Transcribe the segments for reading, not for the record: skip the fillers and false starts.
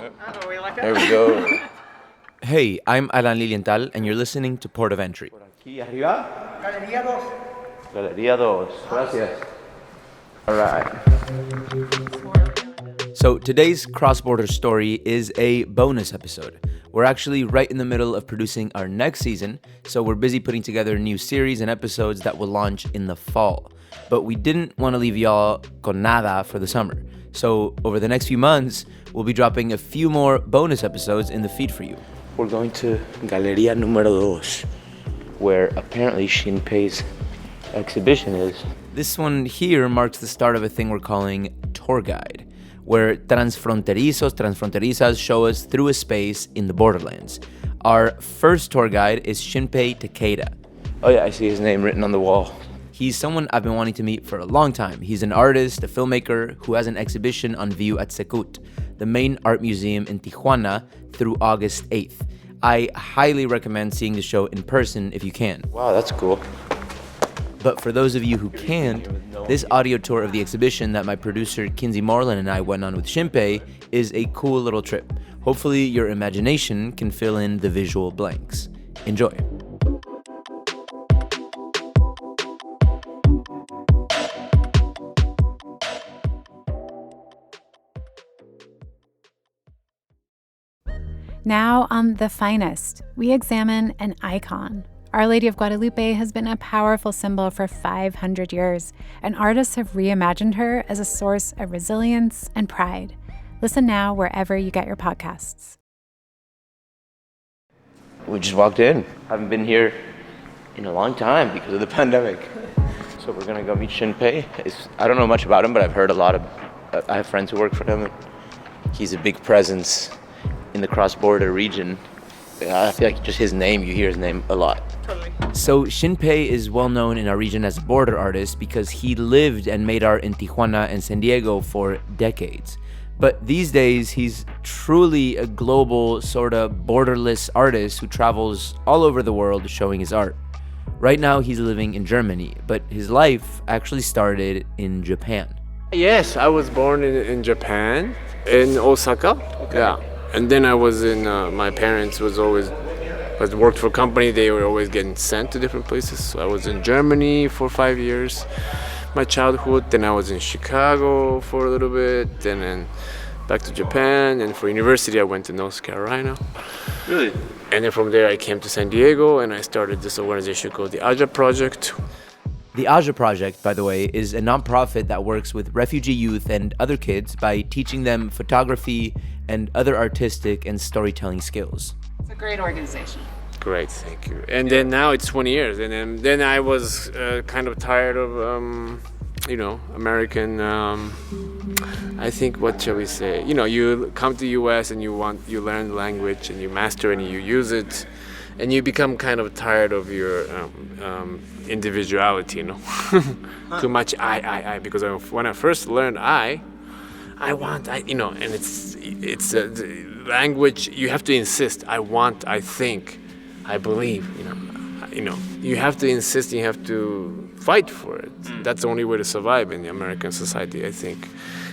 There we go. Hey, I'm Alan Lilienthal, and you're listening to Port of Entry. Por aquí arriba. Galería 2. Galería 2. Gracias. All right. So today's cross-border story is a bonus episode. We're actually right in the middle of producing our next season, so we're busy putting together a new series and episodes that will launch in the fall. But we didn't want to leave y'all con nada for the summer. So over the next few months, we'll be dropping a few more bonus episodes in the feed for you. We're going to Galería Número 2, where apparently Shinpei's exhibition is. This one here marks the start of a thing we're calling Tour Guide, where transfronterizas show us through a space in the borderlands. Our first tour guide is Shinpei Takeda. Oh yeah, I see his name written on the wall. He's someone I've been wanting to meet for a long time. He's an artist, a filmmaker, who has an exhibition on view at CECUT, the main art museum in Tijuana, through August 8th. I highly recommend seeing the show in person if you can. Wow, that's cool. But for those of you who can't, this audio tour of the exhibition that my producer Kinsey Moreland and I went on with Shinpei is a cool little trip. Hopefully your imagination can fill in the visual blanks. Enjoy. Now on The Finest, we examine an icon. Our Lady of Guadalupe has been a powerful symbol for 500 years, and artists have reimagined her as a source of resilience and pride. Listen now wherever you get your podcasts. We just walked in. Haven't been here in a long time because of the pandemic. So we're gonna go meet Shinpei. I don't know much about him, but I've heard a lot of. I have friends who work for him. And he's a big presence in the cross-border region. I feel like just his name, you hear his name a lot. Totally. So Shinpei is well known in our region as a border artist because he lived and made art in Tijuana and San Diego for decades. But these days, he's truly a global, sort of borderless artist who travels all over the world showing his art. Right now, he's living in Germany, but his life actually started in Japan. Yes, I was born in Japan, in Osaka. Okay. Yeah. And then I was in, my parents worked for a company, they were always getting sent to different places. So I was in Germany for 5 years, my childhood. Then I was in Chicago for a little bit, then back to Japan. And for university, I went to North Carolina. Really? And then from there, I came to San Diego and I started this organization called the Aja Project. The Aja Project, by the way, is a nonprofit that works with refugee youth and other kids by teaching them photography and other artistic and storytelling skills. It's a great organization. Great, thank you. And then now it's 20 years. And then I was kind of tired of, American, I think, what shall we say? You come to US and you learn the language and you master and you use it. And you become kind of tired of your individuality, Too much I, because when I first learned I want, and it's a language, you have to insist. I want, I think, I believe, you have to insist, you have to fight for it. That's the only way to survive in the American society, I think.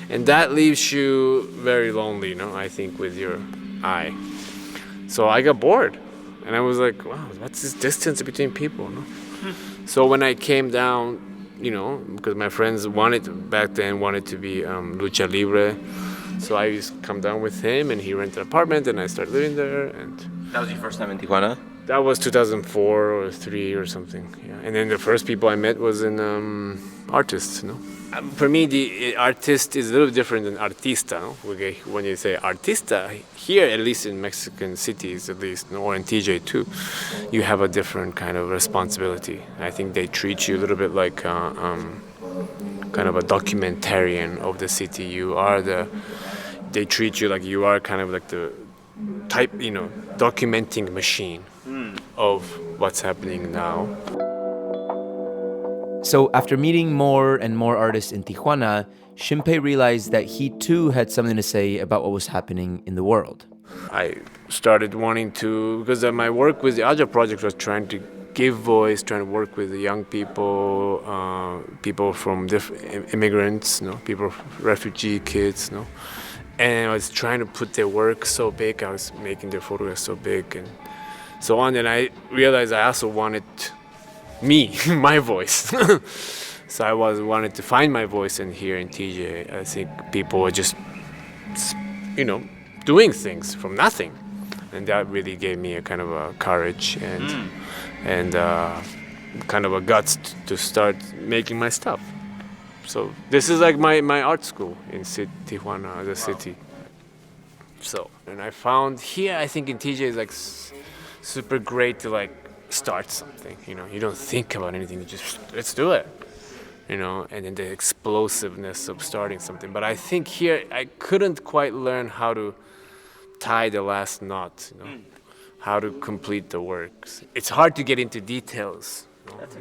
And that leaves you very lonely, I think, with your I. So I got bored. And I was like, wow, what's this distance between people? No? So when I came down, because my friends wanted to be lucha libre. So I used to come down with him and he rented an apartment and I started living there. And That was your first time in Tijuana? That was 2004 or 3 or something. Yeah. And then the first people I met was in artists, For me, the artist is a little different than artista. No? When you say artista, here, at least in Mexican cities, at least, or in TJ too, you have a different kind of responsibility. I think they treat you a little bit like kind of a documentarian of the city. They treat you like you are kind of like the type, documenting machine of what's happening now. So after meeting more and more artists in Tijuana, Shinpei realized that he too had something to say about what was happening in the world. I started wanting to, because my work with the Aja Project was trying to give voice, trying to work with the young people, people from immigrants, people, refugee kids, and I was trying to put their work so big. I was making their photographs so big and so on. And I realized I also wanted my voice. So I wanted to find my voice in here in TJ. I think people were just, doing things from nothing, and that really gave me a kind of a courage and kind of a guts to start making my stuff. So this is like my art school in Tijuana, the city. So, and I found here, I think in TJ is like super great to like start something. You don't think about anything, you just let's do it. And then the explosiveness of starting something. But I think here I couldn't quite learn how to tie the last knot, how to complete the works. It's hard to get into details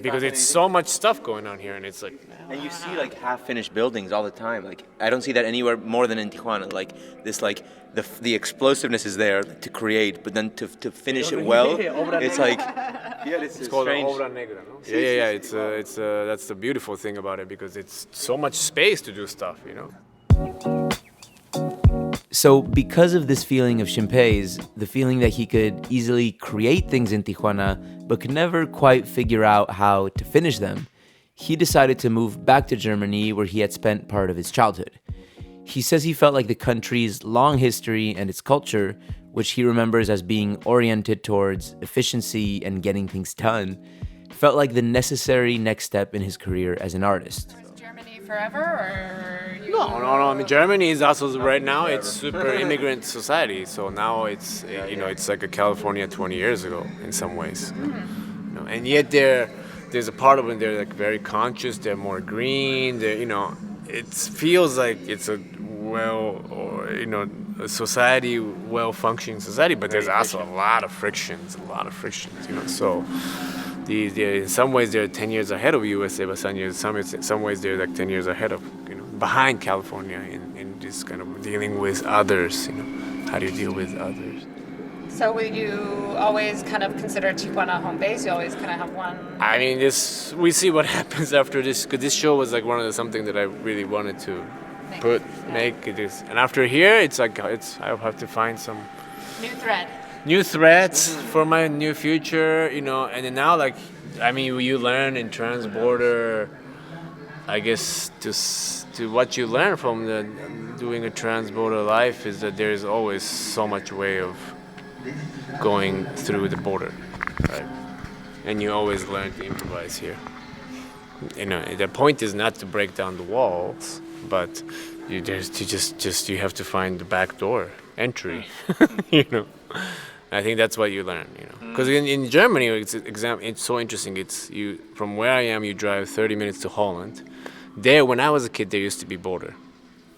because it's so much stuff going on here, and it's like. And you see like half-finished buildings all the time. Like I don't see that anywhere more than in Tijuana. Like this, like the explosiveness is there to create, but then to finish it well, it's like It's called obra negra, no? Yeah. It's that's the beautiful thing about it because it's so much space to do stuff, So because of this feeling of Shinpei's, the feeling that he could easily create things in Tijuana, but could never quite figure out how to finish them, he decided to move back to Germany where he had spent part of his childhood. He says he felt like the country's long history and its culture, which he remembers as being oriented towards efficiency and getting things done, felt like the necessary next step in his career as an artist. Was Germany forever, or No. I mean, Germany is also right now. It's super immigrant society. So now it's it's like a California 20 years ago in some ways. And yet there's a part of it they're like very conscious. They're more green. It feels like it's a a society, well-functioning society. But there's also a lot of frictions. So. In some ways they're 10 years ahead of USA, but some ways they're like 10 years ahead of, behind California in this kind of dealing with others. How do you deal with others? so will you always kind of consider Tijuana home base? You always kind of have one? I mean, we see what happens after this, because this show was like something that I really wanted to make it is. And after here, I'll have to find some new threads for my new future, and then now, you learn in trans-border, I guess, to what you learn from doing a trans-border life is that there's always so much way of going through the border, right? And you always learn to improvise here. The point is not to break down the walls, but you have to find the back door entry, I think that's what you learn, Because in Germany, it's so interesting. From where I am, you drive 30 minutes to Holland. There, when I was a kid, there used to be border,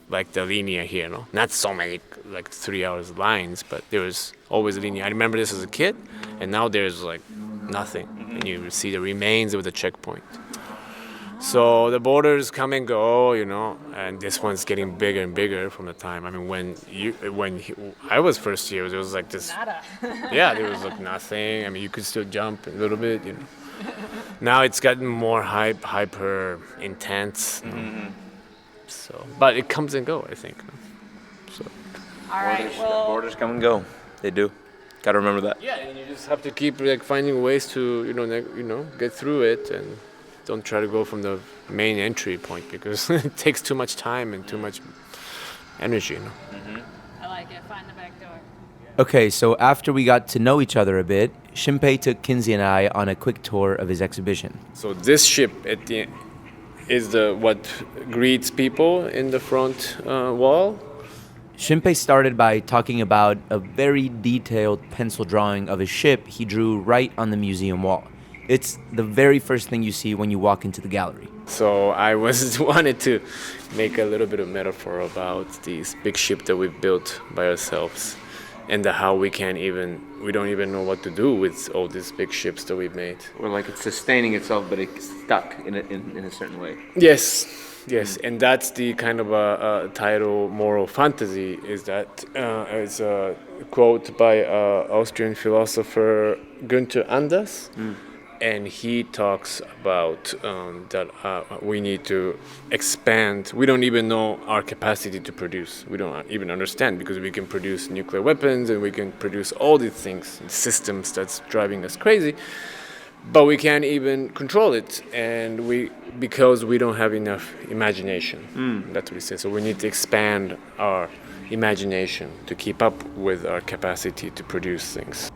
like the linea here, Not so many, 3 hours lines, but there was always a linea. I remember this as a kid, and now there's nothing, and you see the remains of the checkpoint. So the borders come and go, and this one's getting bigger and bigger from the time. I mean, when I was first here, there was this. Nada. Yeah, there was nothing. I mean, you could still jump a little bit, Now it's gotten more hyper intense. So, but it comes and go, I think. So. All right. Well, Borders come and go. They do. Got to remember that. Yeah, and you just have to keep finding ways to get through it, and don't try to go from the main entry point because it takes too much time and too much energy. I like it. Find the back door. Okay, so after we got to know each other a bit, Shinpei took Kinsey and I on a quick tour of his exhibition. So this ship at the end is what greets people in the front wall. Shinpei started by talking about a very detailed pencil drawing of a ship he drew right on the museum wall. It's the very first thing you see when you walk into the gallery. So I wanted to make a little bit of metaphor about this big ship that we've built by ourselves, and how we don't even know what to do with all these big ships that we've made. Or it's sustaining itself, but it's stuck in a certain way. Yes, and that's the kind of a title, Moral Fantasy, is that is a quote by Austrian philosopher Günther Anders. and he talks about that we need to expand. We don't even know our capacity to produce. We don't even understand, because we can produce nuclear weapons and we can produce all these things, systems that's driving us crazy, but we can't even control it, and because we don't have enough imagination. That's what he says. So we need to expand our imagination to keep up with our capacity to produce things.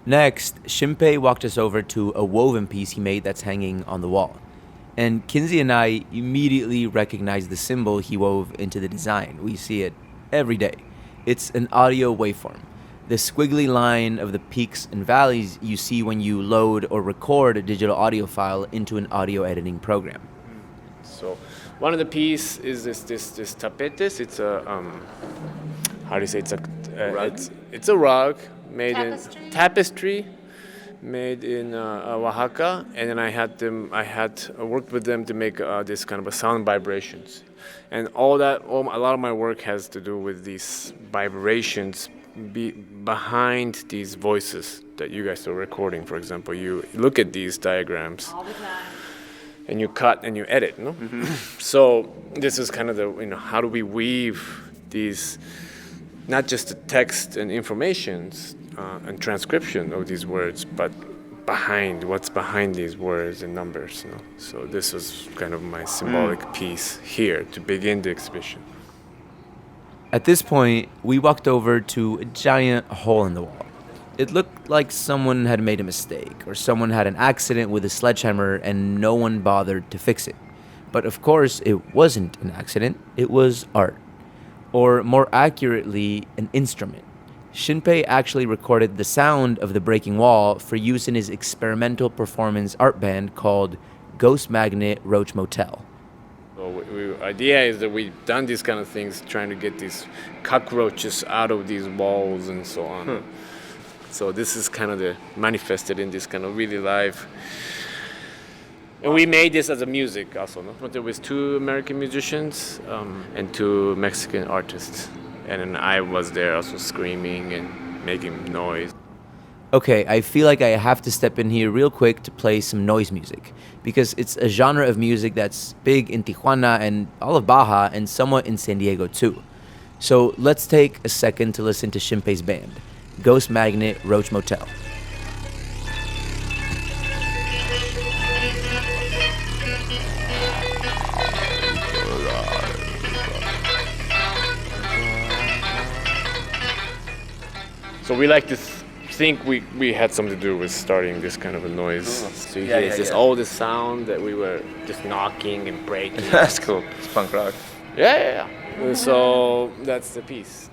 Next, Shinpei walked us over to a woven piece he made that's hanging on the wall. And Kinsey and I immediately recognized the symbol he wove into the design. We see it every day. It's an audio waveform, the squiggly line of the peaks and valleys you see when you load or record a digital audio file into an audio editing program. So one of the piece is this tapetes. It's a how do you say, it's a Rug? It's a rug made Tapestry? in tapestry made in Oaxaca, and then I worked with them to make this kind of a sound vibrations, and a lot of my work has to do with these vibrations behind these voices that you guys are recording. For example, you look at these diagrams All the time. and you cut and you edit, no? So this is kind of the, how do we weave these, not just the text and informations and transcription of these words, but what's behind these words and numbers, So this was kind of my symbolic piece here to begin the exhibition. At this point, we walked over to a giant hole in the wall. It looked like someone had made a mistake, or someone had an accident with a sledgehammer and no one bothered to fix it. But of course, it wasn't an accident, it was art. Or more accurately, an instrument. Shinpei actually recorded the sound of the breaking wall for use in his experimental performance art band called Ghost Magnet Roach Motel. So idea is that we've done these kind of things, trying to get these cockroaches out of these walls and so on. So this is kind of manifested in this kind of really live. And we made this as a music also, no? But there was 2 American musicians and 2 Mexican artists. And then I was there also screaming and making noise. Okay, I feel like I have to step in here real quick to play some noise music, because it's a genre of music that's big in Tijuana and all of Baja and somewhat in San Diego too. So let's take a second to listen to Shinpei's band, Ghost Magnet Roach Motel. So we like to think we had something to do with starting this kind of a noise. So you hear this all this sound that we were just knocking and breaking. That's cool. It's punk rock. Yeah. So that's the piece.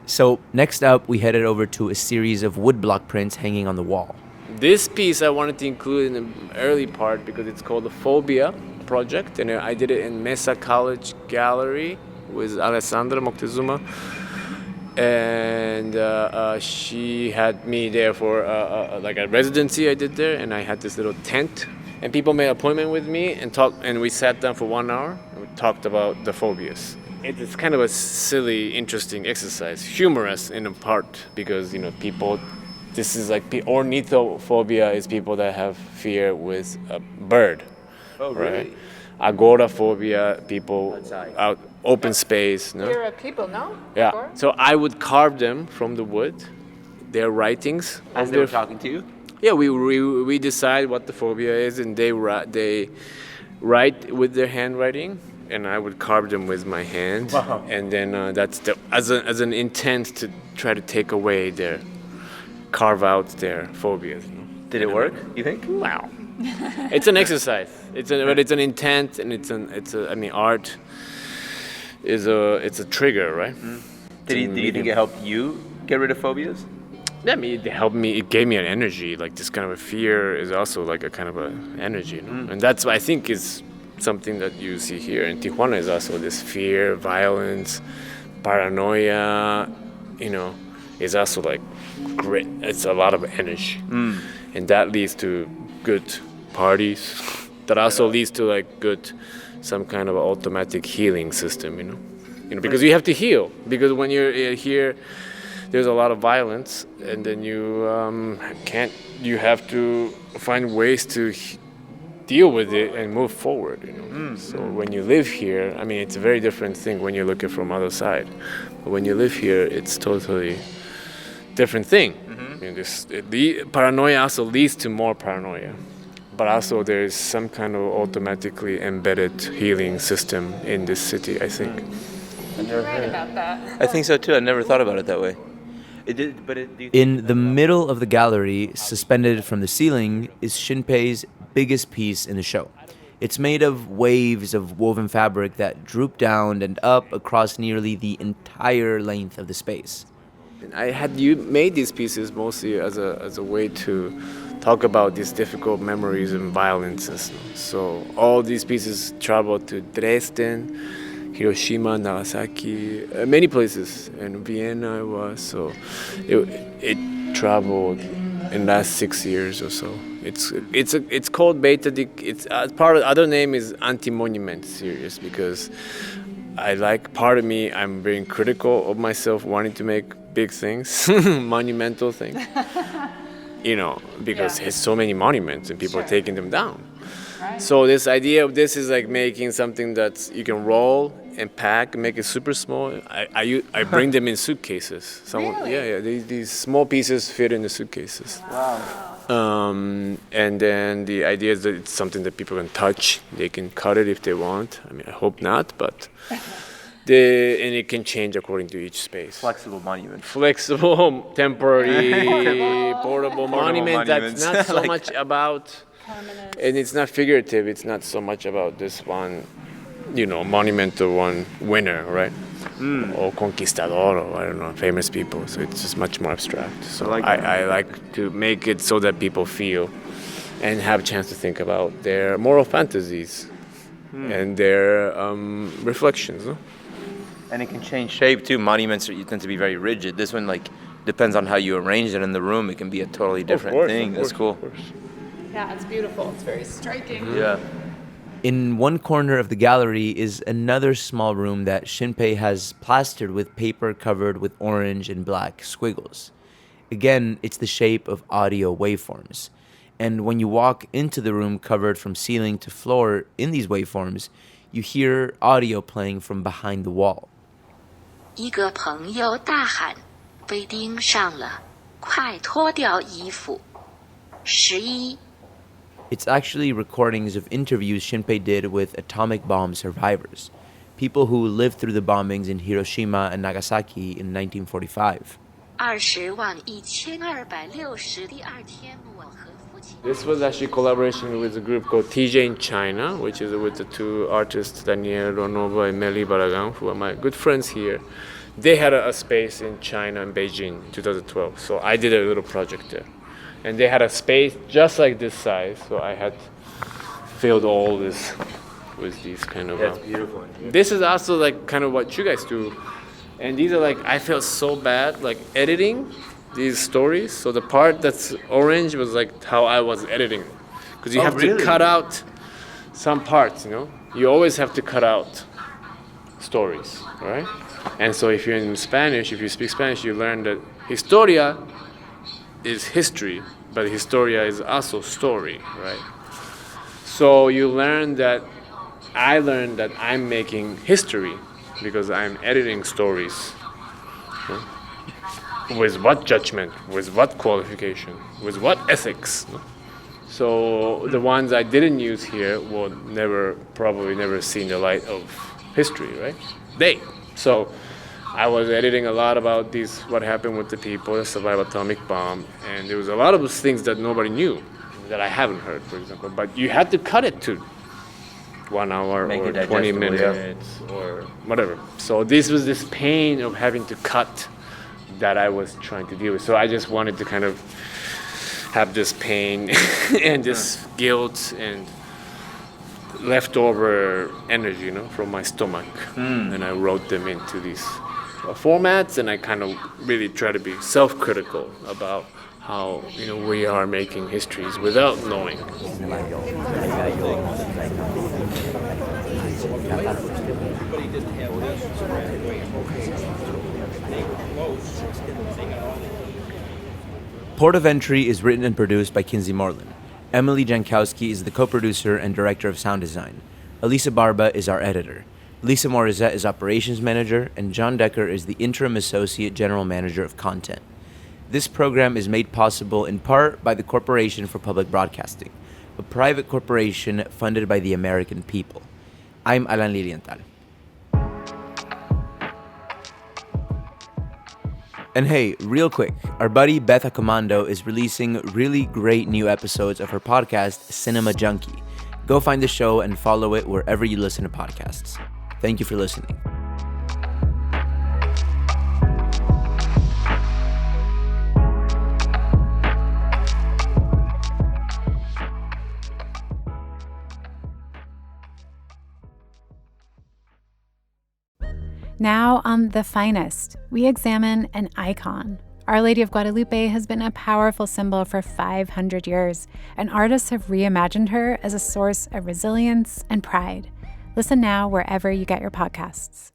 So next up, we headed over to a series of woodblock prints hanging on the wall. This piece I wanted to include in the early part because it's called the Phobia Project, and I did it in Mesa College Gallery with Alessandra Moctezuma. And she had me there for like a residency I did there, and I had this little tent, and people made an appointment with me and talked, and we sat down for 1 hour and we talked about the phobias. It's kind of a silly, interesting exercise, humorous in a part, because people, this is like ornithophobia is people that have fear with a bird. Oh, right? really? Agoraphobia, people Outside. out open space. No? You're a people, no? Yeah. Agora? So I would carve them from the wood, their writings. As of they were their- talking to you? Yeah, we decide what the phobia is, and they write with their handwriting, and I would carve them with my hand. Wow. And then that's as an intent to try to carve out their phobias. Did it work, you think? Wow. It's an exercise. But it's an intent, and art is a trigger, right? Did you think it helped you get rid of phobias? I mean, it helped me. It gave me an energy. Like this kind of a fear is also like a kind of a energy, and that's I think is something that you see here in Tijuana is also this fear, violence, paranoia. Is also like grit. It's a lot of energy, and that leads to good parties. That also leads to like some kind of automatic healing system. Because you have to heal. Because when you're here, there's a lot of violence, and then you have to find ways to deal with it and move forward. So when you live here, I mean, it's a very different thing when you look at it from other side. But when you live here, it's totally different thing. The paranoia also leads to more paranoia, but also there's some kind of automatically embedded healing system in this city, I think. You're right about that. I think so too. I never thought about it that way. In the middle of the gallery, suspended from the ceiling, is Shinpei's biggest piece in the show. It's made of waves of woven fabric that droop down and up across nearly the entire length of the space. You made these pieces mostly as a way to talk about these difficult memories and violences. So all these pieces traveled to Dresden, Hiroshima, Nagasaki, many places, and Vienna was. So it traveled in the last 6 years or so. It's called Beta. It's part of the other name is Anti-Monument series because part of me, I'm very critical of myself wanting to make big things, monumental things. Because there's so many monuments and people are taking them down. Right. So this idea of this is like making something that you can roll and pack, make it super small. I bring them in suitcases. Really? Yeah. These small pieces fit in the suitcases. Wow. And then the idea is that it's something that people can touch. They can cut it if they want. I mean, I hope not, but and it can change according to each space. Flexible monument. Flexible, temporary, portable monument. That's not so much about. Permanent. And it's not figurative. It's not so much about this one, monumental one winner, right? Or conquistador, or I don't know, famous people. So it's just much more abstract. So I like to make it so that people feel and have a chance to think about their moral fantasies and their reflections. No? And it can change shape too. Monuments tend to be very rigid. This one depends on how you arrange it in the room. It can be a totally different thing. That's cool. Yeah, it's beautiful. It's very striking. Yeah. In one corner of the gallery is another small room that Shinpei has plastered with paper covered with orange and black squiggles. Again, it's the shape of audio waveforms. And when you walk into the room covered from ceiling to floor in these waveforms, you hear audio playing from behind the wall. 一个朋友大喊：“被盯上了，快脱掉衣服。11。” It's actually recordings of interviews Shinpei did with atomic bomb survivors, people who lived through the bombings in Hiroshima and Nagasaki in 1945. 201260第二天，我和父亲。 This was actually collaboration with a group called TJ in China, which is with the two artists Daniel Ronova and Meli Baragan, who are my good friends here. They had a space in China and Beijing in 2012, so I did a little project there. And they had a space just like this size, so I had filled all this with these kind of. That's beautiful. This is also like kind of what you guys do, and these are like I felt so bad like editing these stories. So the part that's orange was like how I was editing, because you have to cut out some parts. You always have to cut out stories, right? And so if you're in Spanish, if you speak Spanish, you learn that historia is history, but historia is also story, right? So you learn that I learned that I'm making history because I'm editing stories. With what judgment, with what qualification, with what ethics. So the ones I didn't use here will probably never see the light of history, right? So I was editing a lot about what happened with the people that survived atomic bomb, and there was a lot of those things that nobody knew, that I haven't heard, for example. But you had to cut it to 1 hour or 20 minutes or whatever. So this was this pain of having to cut that I was trying to deal with. So I just wanted to kind of have this pain and this guilt and leftover energy, from my stomach. And I wrote them into these formats, and I kind of really try to be self-critical about how we are making histories without knowing. Port of Entry is written and produced by Kinsey Moreland. Emily Jankowski is the co-producer and director of sound design. Elisa Barba is our editor. Lisa Morizet is operations manager, and John Decker is the interim associate general manager of content. This program is made possible in part by the Corporation for Public Broadcasting, a private corporation funded by the American people. I'm Alan Lilienthal. And hey, real quick, our buddy Beth Accomando is releasing really great new episodes of her podcast, Cinema Junkie. Go find the show and follow it wherever you listen to podcasts. Thank you for listening. Now on The Finest, we examine an icon. Our Lady of Guadalupe has been a powerful symbol for 500 years, and artists have reimagined her as a source of resilience and pride. Listen now wherever you get your podcasts.